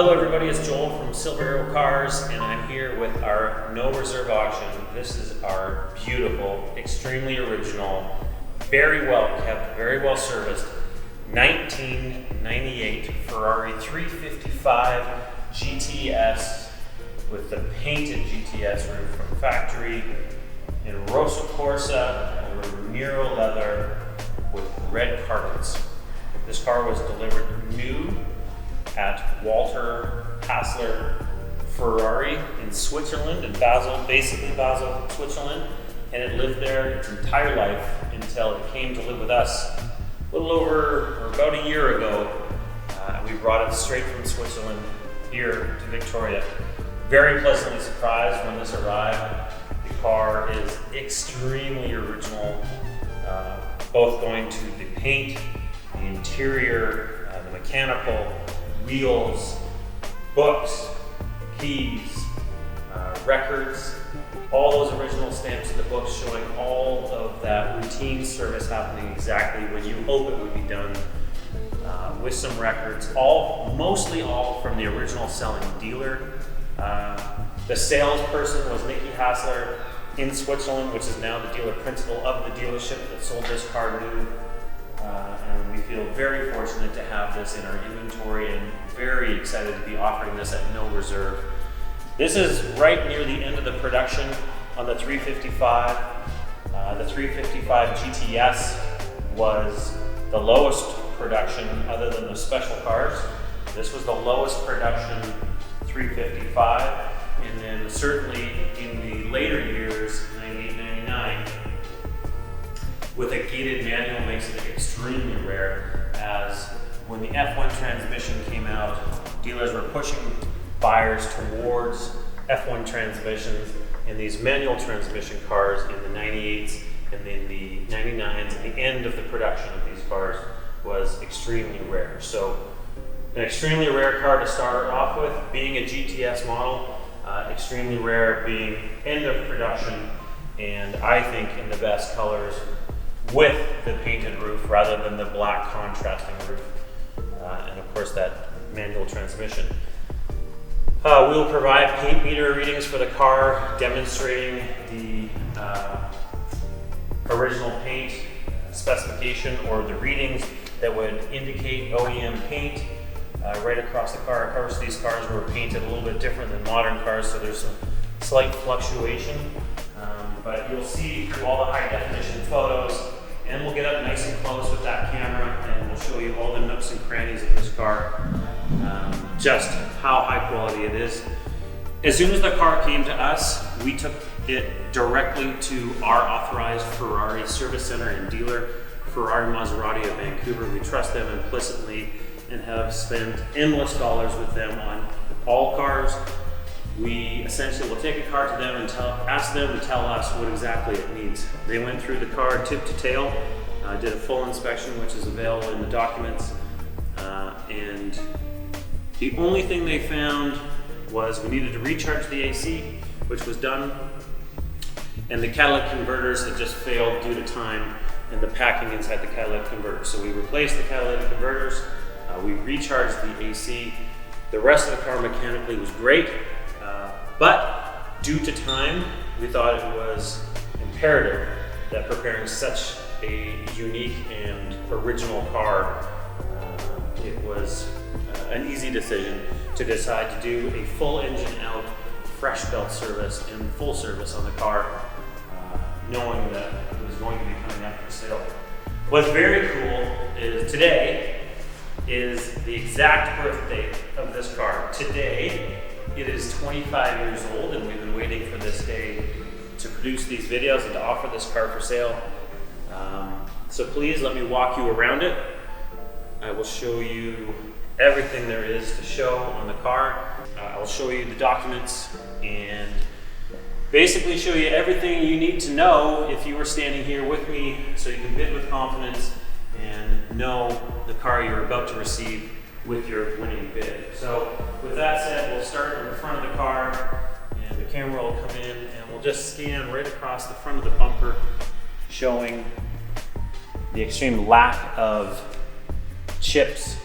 Hello everybody, it's Joel from Silver Arrow Cars, and I'm here with our no reserve auction. This is our beautiful, extremely original, very well kept, very well serviced 1998 Ferrari 355 GTS with the painted GTS roof from factory in Rosso Corsa over Nero leather with red carpets. This car was delivered new at Walter Hassler Ferrari in Switzerland, in Basel, basically Basel, Switzerland, and it lived there its entire life until it came to live with us a little over, or about a year ago. We brought it straight from Switzerland here to Victoria. Very pleasantly surprised when this arrived. The car is extremely original, both going to the paint, the interior, the mechanical, wheels, books, keys, records, all those original stamps in the books showing all of that routine service happening exactly when you hope it would be done, with some records, mostly all from the original selling dealer. The salesperson was Nicky Hassler in Switzerland, which is now the dealer principal of the dealership that sold this car new. And we feel very fortunate to have this in our inventory and very excited to be offering this at no reserve. This is right near the end of the production on the 355. The 355 GTS was the lowest production other than the special cars. This was the lowest production 355, and then certainly in the later years, 98, 99, with a gated manual makes it extremely rare, as when the F1 transmission came out, dealers were pushing buyers towards F1 transmissions, and these manual transmission cars in the 98s and then the 99s, at the end of the production of these cars, was extremely rare. So an extremely rare car to start off with, being a GTS model, extremely rare being end of production, and I think in the best colors, with the painted roof rather than the black contrasting roof, and of course that manual transmission. We will provide paint meter readings for the car demonstrating the original paint specification, or the readings that would indicate OEM paint right across the car. Of course, these cars were painted a little bit different than modern cars, so there's some slight fluctuation. But you'll see through all the high definition photos, and we'll get up nice and close with that camera and we'll show you all the nooks and crannies of this car, just how high quality it is. As soon as the car came to us, we took it directly to our authorized Ferrari service center and dealer, Ferrari Maserati of Vancouver. We trust them implicitly and have spent endless dollars with them on all cars. We essentially will take a car to them and ask them to tell us what exactly it needs. They went through the car tip to tail, did a full inspection, which is available in the documents, and the only thing they found was we needed to recharge the AC, which was done, and the catalytic converters had just failed due to time and the packing inside the catalytic converter. So we replaced the catalytic converters, we recharged the AC. The rest of the car mechanically was great. But due to time, we thought it was imperative that preparing such a unique and original car, it was an easy decision to decide to do a full engine out, fresh belt service and full service on the car, knowing that it was going to be coming up for sale. What's very cool is today is the exact birth date of this car. Today, it is 25 years old, and we've been waiting for this day to produce these videos and to offer this car for sale. So please let me walk you around it. I will show you everything there is to show on the car. I will show you the documents and basically show you everything you need to know if you were standing here with me, so you can bid with confidence and know the car you're about to receive with your winning bid. So with that said, we'll start in the front of the car, and the camera will come in and we'll just scan right across the front of the bumper, showing the extreme lack of chips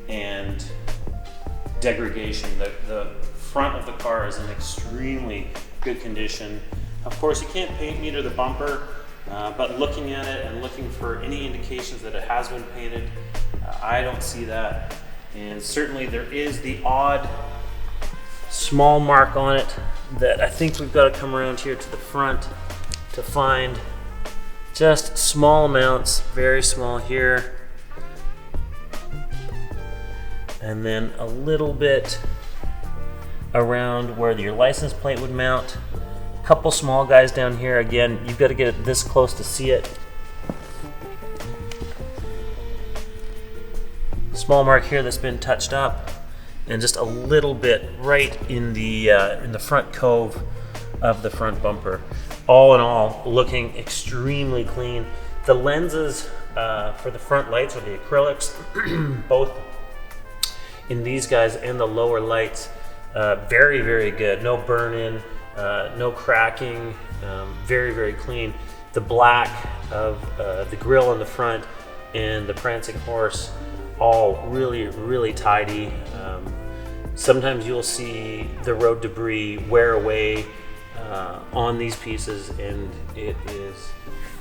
and degradation. The front of the car is in extremely good condition. Of course, you can't paint meter the bumper, but looking at it and looking for any indications that it has been painted, I don't see that. And certainly there is the odd small mark on it that I think we've got to come around here to the front to find. Just small amounts, very small here. And then a little bit around where your license plate would mount. A couple small guys down here. Again, you've got to get it this close to see it. Small mark here that's been touched up, and just a little bit right in the front cove of the front bumper. All in all, looking extremely clean. The lenses for the front lights are the acrylics, both in these guys and the lower lights. Very, very good. No burn-in, no cracking, very, very clean. The black of the grille in the front and the prancing horse, all really, really tidy. Sometimes you'll see the road debris wear away on these pieces, and it is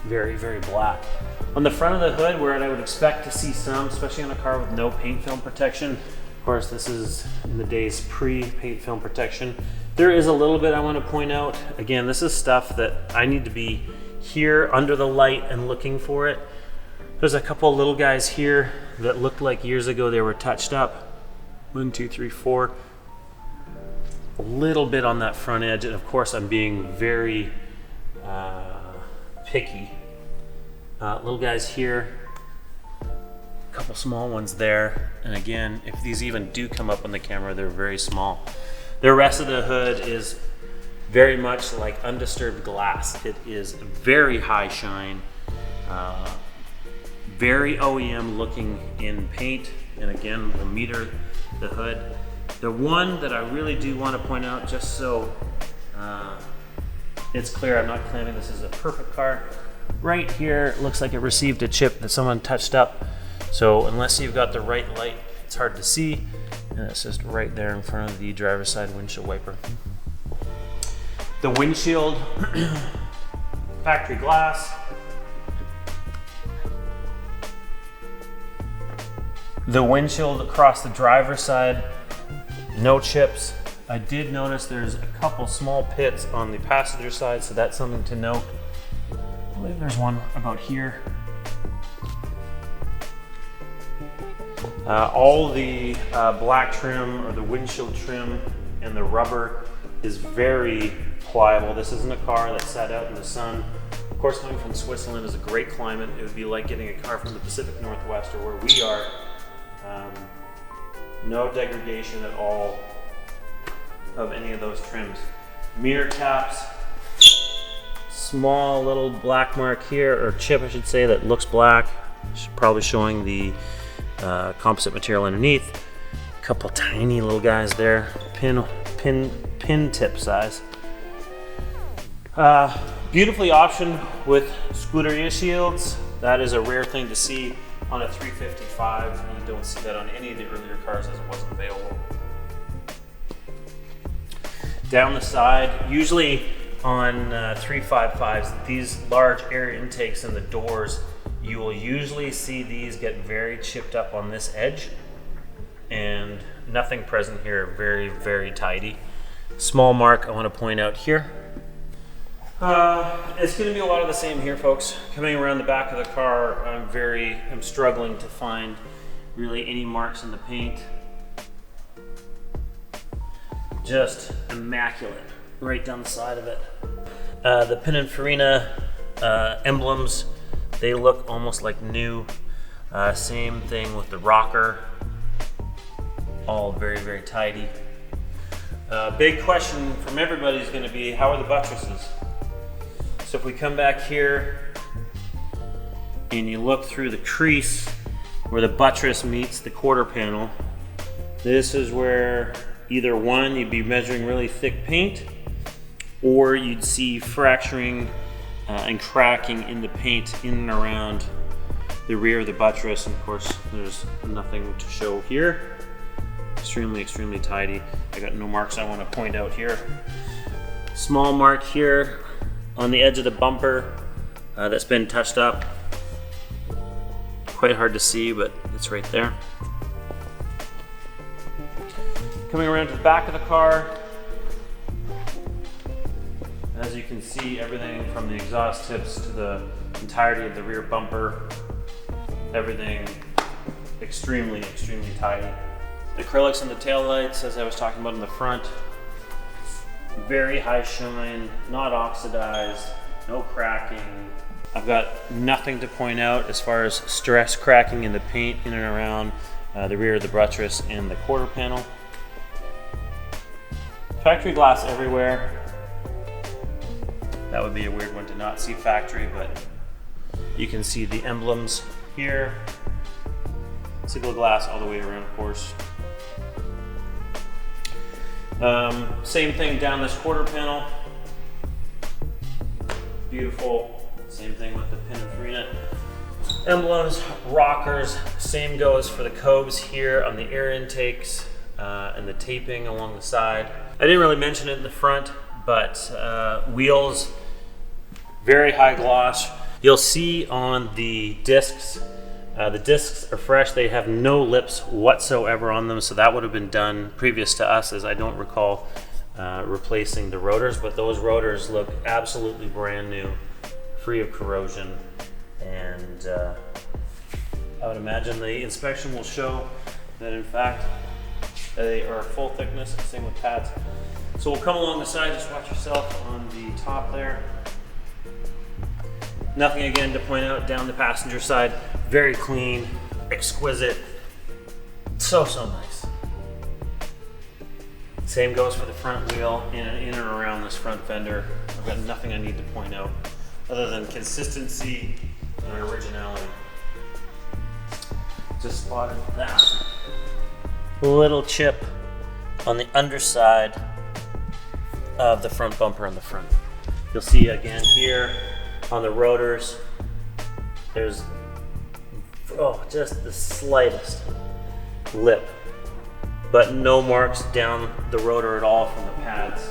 very, very black. On the front of the hood, where I would expect to see some, especially on a car with no paint film protection, of course this is in the days pre-paint film protection, there is a little bit I want to point out. Again, this is stuff that I need to be here under the light and looking for it. There's a couple little guys here that looked like years ago they were touched up. 1, 2, 3, 4. A little bit on that front edge, and of course I'm being very picky. Little guys here, a couple small ones there, and again, if these even do come up on the camera, they're very small. The rest of the hood is very much like undisturbed glass. It is very high shine, very OEM looking in paint, and again, we'll meter the hood. The one that I really do want to point out, just so it's clear, I'm not claiming this is a perfect car. Right here, it looks like it received a chip that someone touched up. So unless you've got the right light, it's hard to see. And it's just right there in front of the driver's side windshield wiper. The windshield, factory glass. The windshield across the driver's side, no chips. I did notice there's a couple small pits on the passenger side, so that's something to note. I believe there's one about here. All the black trim, or the windshield trim, and the rubber is very pliable. This isn't a car that sat out in the sun. Of course, coming from Switzerland is a great climate. It would be like getting a car from the Pacific Northwest, or where we are. No degradation at all of any of those trims. Mirror caps, small little black mark here, or chip I should say, that looks black. Probably showing the composite material underneath. A couple tiny little guys there, pin tip size. Beautifully optioned with Scuderia shields. That is a rare thing to see on a 355. You don't see that on any of the earlier cars, as it wasn't available. Down the side, usually on 355s, these large air intakes in the doors, you will usually see these get very chipped up on this edge, and nothing present here. Very, very tidy. Small mark I want to point out here. It's going to be a lot of the same here, folks. Coming around the back of the car, I'm struggling to find really any marks in the paint. Just immaculate right down the side of it. The Pininfarina emblems, they look almost like new. Same thing with the rocker. All very, very tidy. Big question from everybody is going to be, how are the buttresses? So if we come back here and you look through the crease where the buttress meets the quarter panel, this is where either one, you'd be measuring really thick paint, or you'd see fracturing and cracking in the paint in and around the rear of the buttress. And of course, there's nothing to show here. extremely, extremely tidy. I got no marks I want to point out here. Small mark here on the edge of the bumper that's been touched up. Quite hard to see, but it's right there. Coming around to the back of the car, as you can see, everything from the exhaust tips to the entirety of the rear bumper, everything extremely, extremely tidy. Acrylics on the taillights, as I was talking about in the front, very high shine, not oxidized, no cracking. I've got nothing to point out as far as stress cracking in the paint in and around the rear of the buttress and the quarter panel. Factory glass everywhere. That would be a weird one to not see factory, but you can see the emblems here. Single glass all the way around, of course. Same thing down this quarter panel. Beautiful. Same thing with the Pininfarina emblems, rockers. Same goes for the cobes here on the air intakes and the taping along the side. I didn't really mention it in the front, but wheels, very high gloss. You'll see on the discs are fresh. They have no lips whatsoever on them, so that would have been done previous to us, as I don't recall replacing the rotors, but those rotors look absolutely brand new, free of corrosion, and I would imagine the inspection will show that in fact they are full thickness, same with pads. So we'll come along the side, just watch yourself on the top there. Nothing again to point out down the passenger side. Very clean, exquisite, so nice. Same goes for the front wheel in and around this front fender. I've got nothing I need to point out other than consistency and originality. Just spotted that little chip on the underside of the front bumper on the front. You'll see again here on the rotors, there's just the slightest lip, but no marks down the rotor at all from the pads.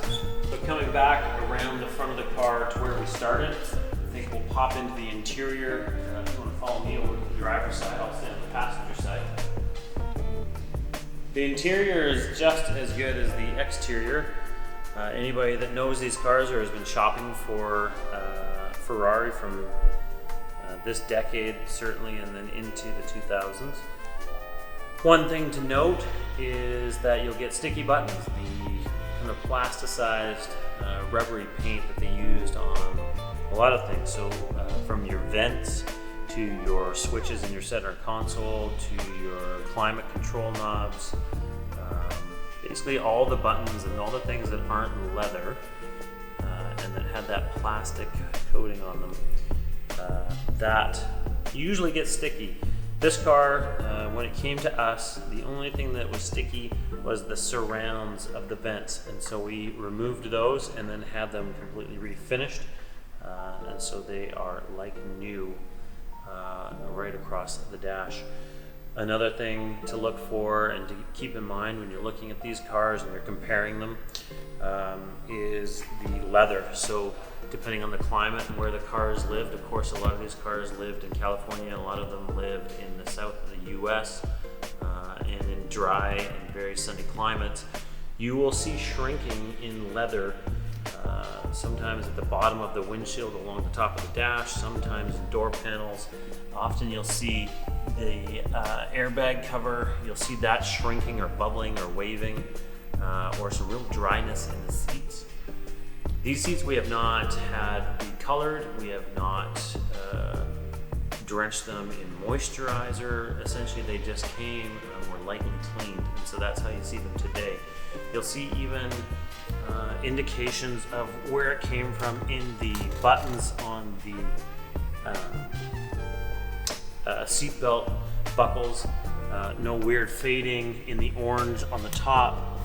So coming back around the front of the car to where we started, I think we'll pop into the interior. If you want to follow me over to the driver's side, I'll stand on the passenger side. The interior is just as good as the exterior. Anybody that knows these cars or has been shopping for Ferrari from this decade, certainly, and then into the 2000s. One thing to note is that you'll get sticky buttons, the kind of plasticized rubbery paint that they used on a lot of things. So from your vents to your switches in your center console to your climate control knobs, basically all the buttons and all the things that aren't leather and that had that plastic coating on them, that usually gets sticky. This car, when it came to us, the only thing that was sticky was the surrounds of the vents, and so we removed those and then had them completely refinished, and so they are like new right across the dash. Another thing to look for and to keep in mind when you're looking at these cars and you're comparing them is the leather. So depending on the climate and where the cars lived, of course a lot of these cars lived in California, a lot of them lived in the south of the US and in dry and very sunny climates. You will see shrinking in leather sometimes at the bottom of the windshield along the top of the dash, sometimes in door panels. Often you'll see the airbag cover, you'll see that shrinking or bubbling or waving, or some real dryness in the seats. These seats we have not had recolored, we have not drenched them in moisturizer. Essentially they just came and were lightly cleaned, and so that's how you see them today. You'll see even indications of where it came from in the buttons on the seatbelt buckles. No weird fading in the orange on the top.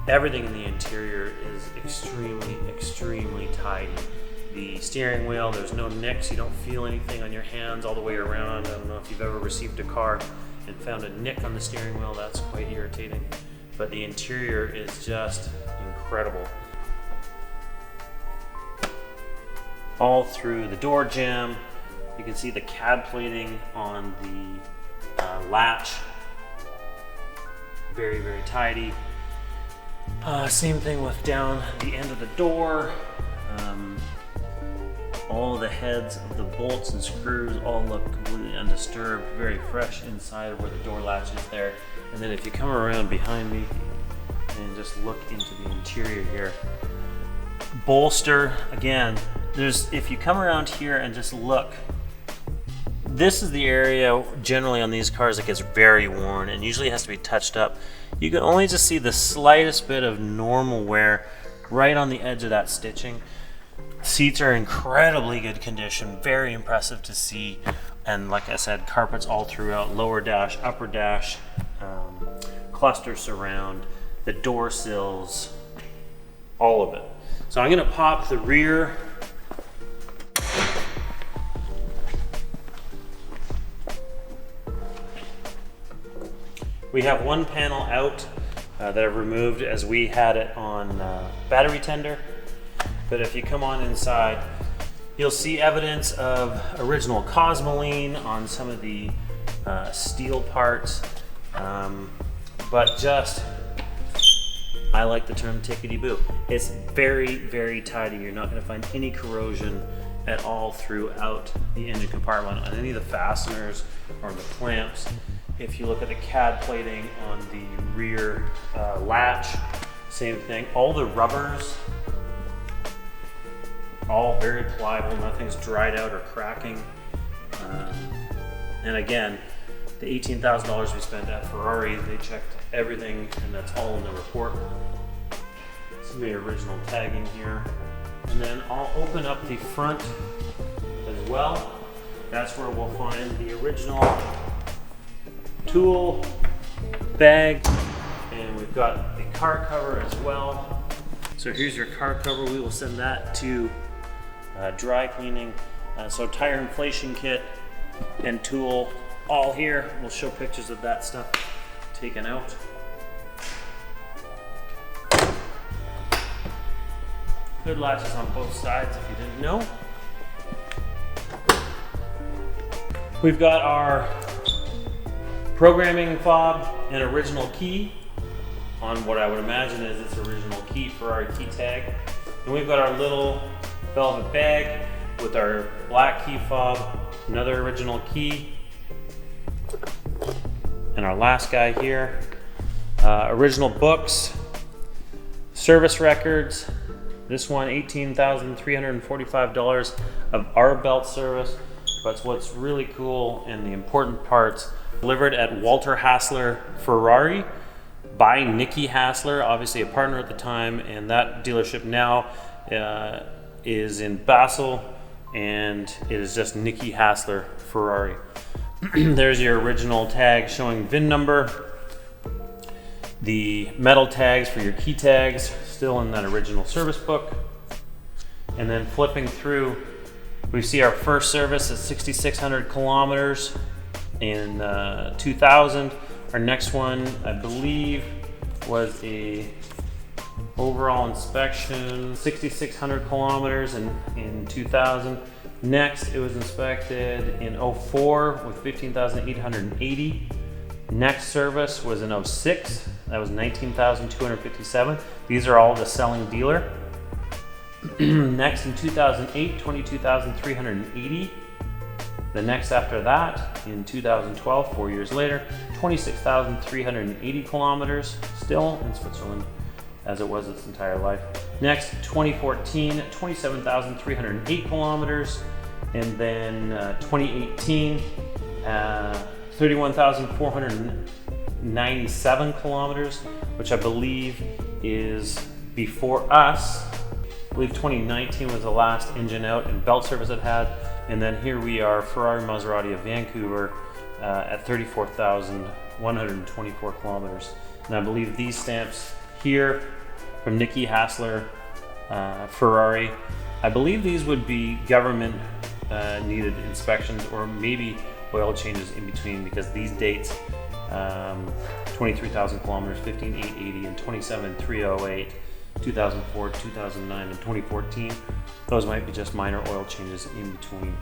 Everything in the interior is extremely tidy. The steering wheel, there's no nicks, you don't feel anything on your hands all the way around. I don't know if you've ever received a car and found a nick on the steering wheel. That's quite irritating, but the interior is just incredible. All through the door jamb, you can see the CAD plating on the latch. Very, very tidy. Same thing with down the end of the door. All the heads of the bolts and screws all look completely undisturbed, very fresh inside of where the door latch is there. And then if you come around behind me and just look into the interior here, bolster, again, if you come around here and just look, this is the area generally on these cars that gets very worn and usually has to be touched up. You can only just see the slightest bit of normal wear right on the edge of that stitching. Seats are incredibly good condition, very impressive to see. And like I said, carpets all throughout, lower dash, upper dash, cluster surround, the door sills, all of it. So I'm gonna pop the rear. We have one panel out that I've removed as we had it on battery tender. But if you come on inside, you'll see evidence of original Cosmoline on some of the steel parts. But just, I like the term tickety-boo. It's very, very tidy. You're not going to find any corrosion at all throughout the engine compartment on any of the fasteners or the clamps. If you look at the CAD plating on the rear latch, same thing. All the rubbers, all very pliable, nothing's dried out or cracking. And again, the $18,000 we spent at Ferrari, they checked everything, and that's all in the report. Some of the original tagging here. And then I'll open up the front as well. That's where we'll find the original tool bag, and we've got the car cover as well. So here's your car cover. We will send that to dry cleaning. So tire inflation kit and tool all here. We'll show pictures of that stuff taken out. Hood latches on both sides if you didn't know. We've got our programming fob and original key on what I would imagine is its original key for our key tag. And we've got our little velvet bag with our black key fob, another original key, and our last guy here. Original books, service records. This one, $18,345 of our belt service. But what's really cool and the important parts, delivered at Walter Hassler Ferrari by Nicky Hassler, obviously a partner at the time, and that dealership now is in Basel, and it is just Nicky Hassler Ferrari. There's your original tag showing VIN number, the metal tags for your key tags, still in that original service book. And then flipping through, we see our first service at 6,600 kilometers in 2000. Our next one, I believe, was a overall inspection, 6,600 kilometers in 2000. Next, it was inspected in 04 with 15,880. Next service was in 06. That was 19,257. These are all the selling dealer. Next in 2008, 22,380. The next after that, in 2012, 4 years later, 26,380 kilometers, still in Switzerland, as it was its entire life. Next, 2014, 27,308 kilometers, and then 2018, 31,497 kilometers, which I believe is before us. I believe 2019 was the last engine out and belt service it had. And then here we are, Ferrari Maserati of Vancouver at 34,124 kilometers. And I believe these stamps here from Nicky Hassler Ferrari, I believe these would be government needed inspections or maybe oil changes in between, because these dates 23,000 kilometers, 15,880 and 27,308, 2004, 2009, and 2014. Those might be just minor oil changes in between.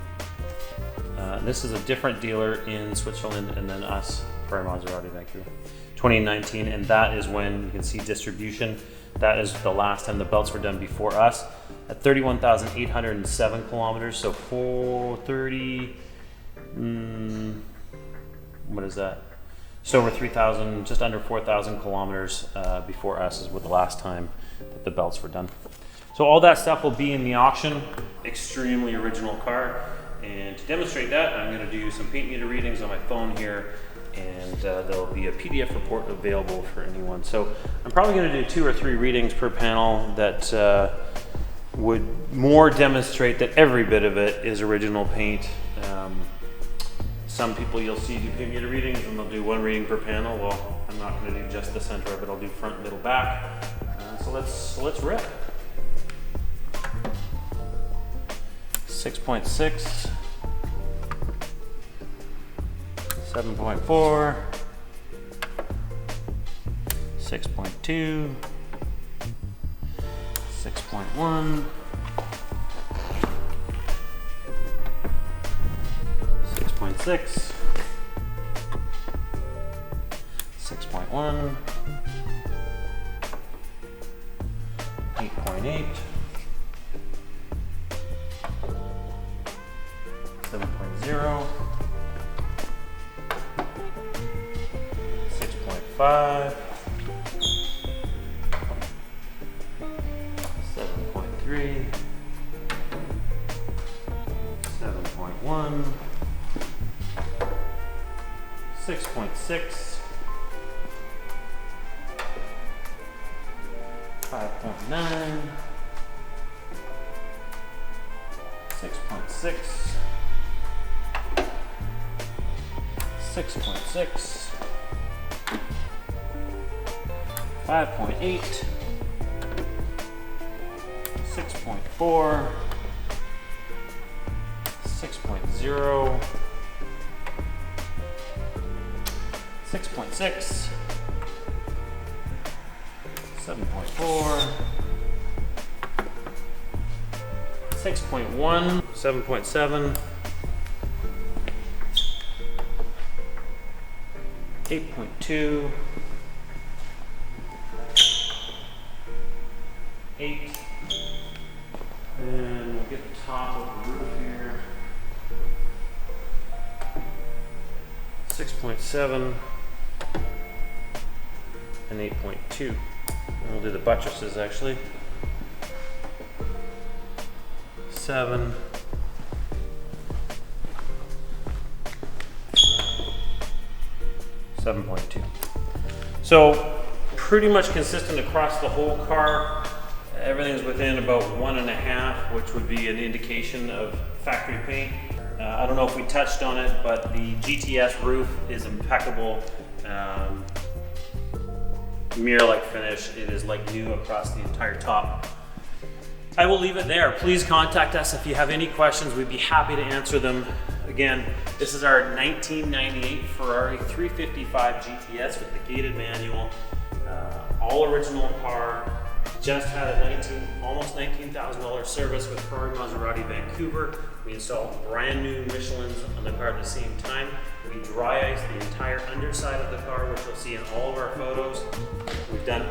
This is a different dealer in Switzerland and then us, Ferrari, Maserati, Vancouver. 2019, and that is when you can see distribution. That is the last time the belts were done before us at 31,807 kilometers. So 430, what is that? Just over 3,000, just under 4,000 kilometers before us is what the last time that the belts were done. So all that stuff will be in the auction. Extremely original car. And to demonstrate that, I'm going to do some paint meter readings on my phone here, and there'll be a PDF report available for anyone. So I'm probably going to do 2 or 3 readings per panel that would more demonstrate that every bit of it is original paint. Some people you'll see do paint meter readings and they'll do 1 reading per panel. Well, I'm not going to do just the center of it. I'll do front, middle, back. So let's rip. 6.6, 7.4, 6.2, 6.1, 6.6, 6.1, 8.8, 7.0, 6.5, 7.3, 7.1, 6.6, 5.9, 6.6, 6.6, 5.8, 6.4, 6.0, 6.6, 7.4, 6.1, 7.7, 8.2, 8, and we'll get the top of the roof here, 6.7, and 8.2. And we'll do the buttresses actually. 7, 7.2. So pretty much consistent across the whole car. Everything's within about 1.5, which would be an indication of factory paint. I don't know if we touched on it, but the GTS roof is impeccable. Mirror-like finish. It is like new across the entire top. I will leave it there. Please contact us if you have any questions. We'd be happy to answer them. Again, this is our 1998 Ferrari 355 GTS with the gated manual. All original car. Just had a almost $19,000 service with Ferrari Maserati Vancouver. We installed brand new Michelins on the car at the same time. We dry iced the entire underside of the car, which you'll see in all of our photos. We've done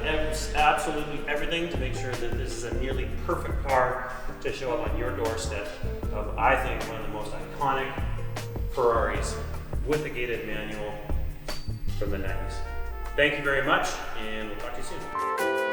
absolutely everything to make sure that this is a nearly perfect car to show up on your doorstep of, I think, one of the most iconic Ferraris with a gated manual from the 90s. Thank you very much, and we'll talk to you soon.